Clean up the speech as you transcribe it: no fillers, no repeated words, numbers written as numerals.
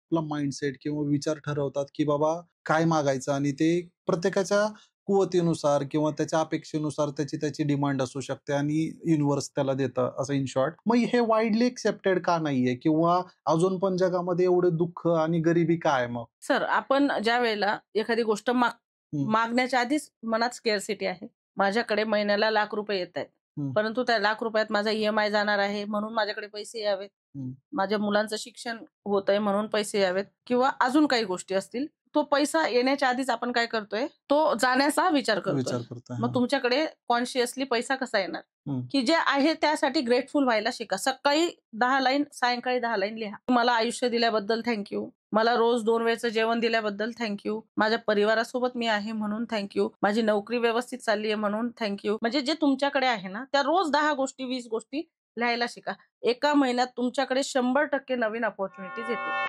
आपला माइंडसेट किंवा विचार ठरवतात, की बाबा काय मागायचं आणि ते प्रत्येकाच्या कुवतीनुसार किंवा त्याच्या अपेक्षेनुसार त्याची डिमांड असू शकते आणि युनिव्हर्स त्याला देतं असं इन शॉर्ट. मग हे वाइडली एक्सेप्टेड का नाहीये? किंवा अजून पण जगामध्ये एवढे दुःख आणि गरिबी का आहे मग? सर, आपण ज्यावेळेला एखादी गोष्ट हं, मागण्याच्या आधीच मनात स्केअर्सिटी आहे. माझ्याकडे महिन्याला ₹1,00,000 येतायत. हं, परंतु त्या ₹1,00,000त माझा ई-एम-आय जाणार आहे, म्हणून माझ्याकडे पैसे यावेत. हं. माझ्या मुलांचं शिक्षण होतंय म्हणून पैसे यावेत किंवा अजून काही गोष्टी असतील. तो पैसा येण्याच्या आधीच आपण काय करतोय, तो जाण्याचा विचार करतोय. विचार करताय. मग हां. तुमच्याकडे कॉन्शियसली पैसा कसा येणार? हं, की जे आहे त्यासाठी ग्रेटफुल व्हायला शिका. सकाळी 10 लाईन, सायंकाळी 10 लाईन लिहा. मला आयुष्य दिल्याबद्दल थँक यू. मला रोज 2 वेळचं जेवण दिल्याबद्दल थँक यू. माझ्या परिवारासोबत मी आहे म्हणून थँक यू. माझी नोकरी व्यवस्थित चालली आहे म्हणून थँक यू. म्हणजे जे तुमच्याकडे आहे ना, त्या रोज 10 गोष्टी, 20 गोष्टी लिहायला शिका. एका महिन्यात तुमच्याकडे 100% नवीन अपॉर्च्युनिटीज येतील.